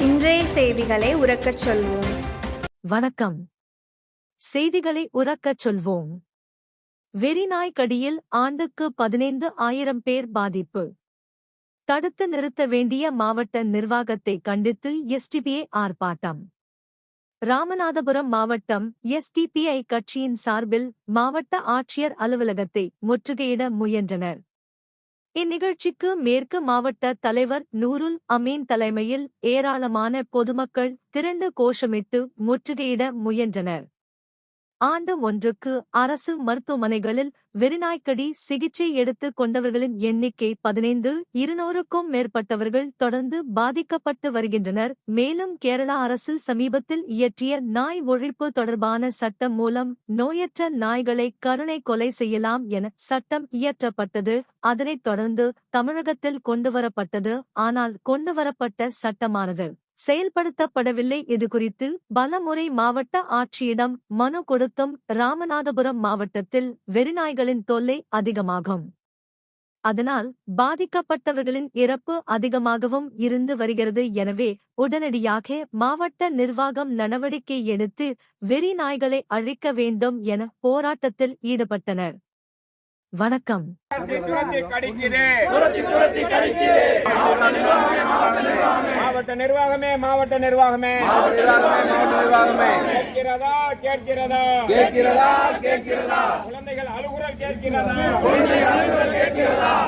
இன்றைய செய்திகளை உரக்கச் சொல்வோம். வணக்கம். செய்திகளை உரக்கச் சொல்வோம். வெறிநாய் கடியில் ஆண்டுக்கு 15,000 பேர் பாதிப்பு. தடுத்து நிறுத்த வேண்டிய மாவட்ட நிர்வாகத்தை கண்டித்து எஸ்டிபிஐ ஆர்ப்பாட்டம். ராமநாதபுரம் மாவட்டம் எஸ்டிபிஐ கட்சியின் சார்பில் மாவட்ட ஆட்சியர் அலுவலகத்தை முற்றுகையிட முயன்றனர். இந்நிகழ்ச்சிக்கு மேற்கு மாவட்ட தலைவர் நூருல் அமீன் தலைமையில் ஏராளமான பொதுமக்கள் திரண்டு கோஷமிட்டு முற்றுகையிட முயன்றனர். ஆண்டு ஒன்றுக்கு அரசு மருத்துவமனைகளில் வெறிநாய்க்கடி சிகிச்சை எடுத்துக் கொண்டவர்களின் எண்ணிக்கை 15,200க்கும் மேற்பட்டவர்கள் தொடர்ந்து பாதிக்கப்பட்டு வருகின்றனர். மேலும் கேரளா அரசு சமீபத்தில் இயற்றிய நாய் ஒழிப்பு தொடர்பான சட்டம் மூலம் நோயற்ற நாய்களை கருணை கொலை செய்யலாம் என சட்டம் இயற்றப்பட்டது. அதனைத் தொடர்ந்து தமிழகத்தில் கொண்டுவரப்பட்டது. ஆனால் கொண்டுவரப்பட்ட சட்டமானது செயல்படுத்தப்படவில்லை. இதுகுறித்து பலமுறை மாவட்ட ஆட்சியிடம் மனு கொடுத்தும் ராமநாதபுரம் மாவட்டத்தில் வெறிநாய்களின் தொல்லை அதிகமாகும். அதனால் பாதிக்கப்பட்டவர்களின் இறப்பு அதிகமாகவும் இருந்து வருகிறது. எனவே உடனடியாக மாவட்ட நிர்வாகம் நடவடிக்கை எடுத்து வெறி நாய்களை அழிக்க வேண்டும் என போராட்டத்தில் ஈடுபட்டனர். வணக்கம். மாவட்ட நிர்வாகமே கேட்கிறதா குழந்தைகள் அழுகுரல் கேட்கிறதா குழந்தைகள் அழுகுரல் கேட்கிறதா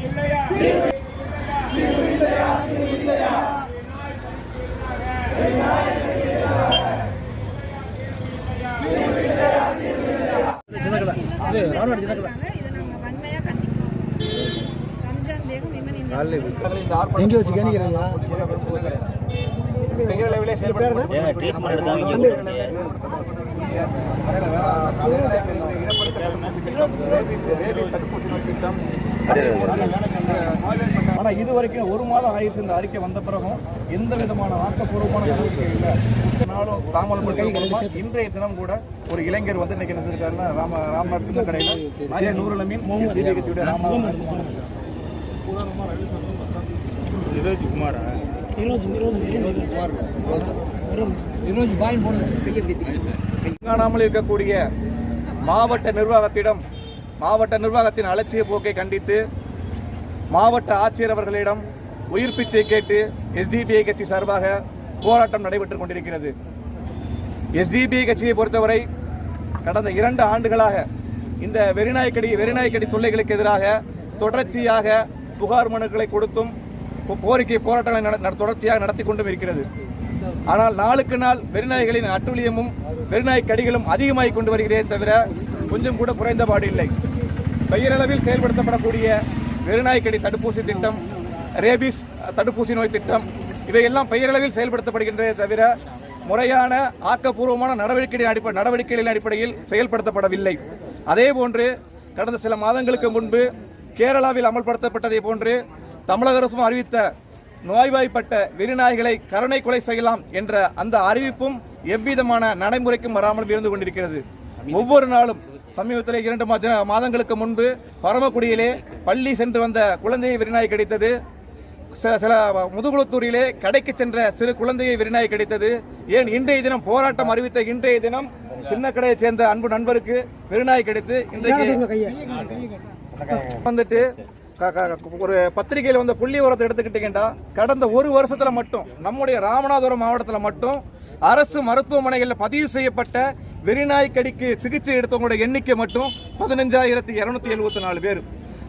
இல்லையா எங்கே வச்சு கேணிக்கிறீங்க? ஆனா இதுவரைக்கும் ஒரு மாதம் ஆயிடுச்சு. இந்த அறிக்கை வந்த பிறகும் எந்த விதமான ஆக்கப்பூர்வமான நடவடிக்கை இல்லை. நாளும் தாமதம். இன்றைய தினம் கூட ஒரு இளைஞர் வந்து இன்னைக்கு என்ன இருக்காருன்னா ராமநாத் சின்ன கடையில் நூறுல மீன் காணாமல் இருக்கக்கூடிய மாவட்ட நிர்வாகத்தின் அலட்சிய போக்கை கண்டித்து மாவட்ட ஆட்சியர் அவர்களிடம் உயிர்ப்பிச்சை கேட்டு எஸ்டிபிஐ கட்சி சார்பாக போராட்டம் நடைபெற்றுக் கொண்டிருக்கிறது. எஸ்டிபிஐ கட்சியை பொறுத்தவரை கடந்த 2 ஆண்டுகளாக இந்த வெறிநாய்க்கடி தொல்லைகளுக்கு எதிராக தொடர்ச்சியாக புகார் மனுக்களை கொடுத்தும் கோரிக்கை போராட்டங்களை தொடர்ச்சியாக நடத்தி கொண்டும் இருக்கிறது. ஆனால் நாளுக்கு நாள் வெறிநாய்களின் அட்டூழியமும் வெறிநாய் கடிகளும் அதிகமாகிக் கொண்டு வருகிறதே தவிர கொஞ்சம் கூட குறைந்தபாடு இல்லை. பெயரளவில் செயல்படுத்தப்படக்கூடிய வெறிநாய்க்கடி தடுப்பூசி திட்டம், ரேபிஸ் தடுப்பூசி நோய் திட்டம் இவையெல்லாம் பெயரளவில் செயல்படுத்தப்படுகின்றதே தவிர முறையான ஆக்கப்பூர்வமான நடவடிக்கைகளின் அடிப்படையில் செயல்படுத்தப்படவில்லை. அதேபோன்று கடந்த சில மாதங்களுக்கு முன்பு கேரளாவில் அமல்படுத்தப்பட்டதை போன்று தமிழக அரசும் அறிவித்த நோய்வாய்ப்பட்ட வெறிநாய்களை கருணை கொலை செய்யலாம் என்ற அந்த அறிவிப்பும் எவ்விதமான நடைமுறைக்கும் வராமல் இருந்து கொண்டிருக்கிறது. ஒவ்வொரு நாளும் சமீபத்தில் 2 மாதங்களுக்கு முன்பு பரமக்குடியிலே பள்ளி சென்று வந்த குழந்தையை வெறிநாய் கடித்தது. சில முதுகுளத்தூரிலே கடைக்கு சென்ற சிறு குழந்தையை வெறிநாய் கடித்தது. ஏன் இன்றைய தினம் போராட்டம் அறிவித்த இன்றைய தினம் சின்ன கடையை சேர்ந்த அன்பு நண்பருக்கு வெறிநாய் கடித்து இன்றைக்கு வந்துட்டு ஒரு பத்திரிகையில் வந்த புள்ளி உரத்தை எடுத்துக்கிட்டீங்கன்னா கடந்த 1 வருஷத்துல மட்டும் நம்முடைய ராமநாதபுரம் மாவட்டத்தில் மட்டும் அரசு மருத்துவமனைகளில் பதிவு செய்யப்பட்ட வெறிநாய்க்கடிக்கு சிகிச்சை எடுத்தவங்களுடைய எண்ணிக்கை மட்டும் 15,274 பேர்.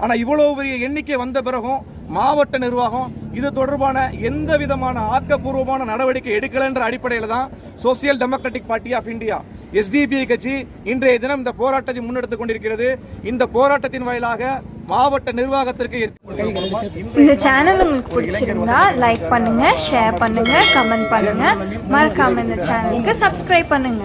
ஆனா இவ்வளவு பெரிய எண்ணிக்கை வந்த பிறகும் மாவட்ட நிர்வாகம் இது தொடர்பான எந்த விதமான ஆக்கப்பூர்வமான நடவடிக்கை எடுக்கல என்ற அடிப்படையில் தான் social democratic party of India SDPI கட்சி இன்றைய தினம் இந்த போராட்டத்தை முன்னெடுத்துக் கொண்டிருக்கிறது. இந்த போராட்டத்தின் வாயிலாக மாவட்ட நிர்வாகத்திற்கு இந்த சேனல் உங்களுக்கு பிடிச்சிருந்தா லைக் பண்ணுங்க, ஷேர் பண்ணுங்க, கமெண்ட் பண்ணுங்க. மறக்காம இந்த சேனலுக்கு சப்ஸ்கிரைப் பண்ணுங்க.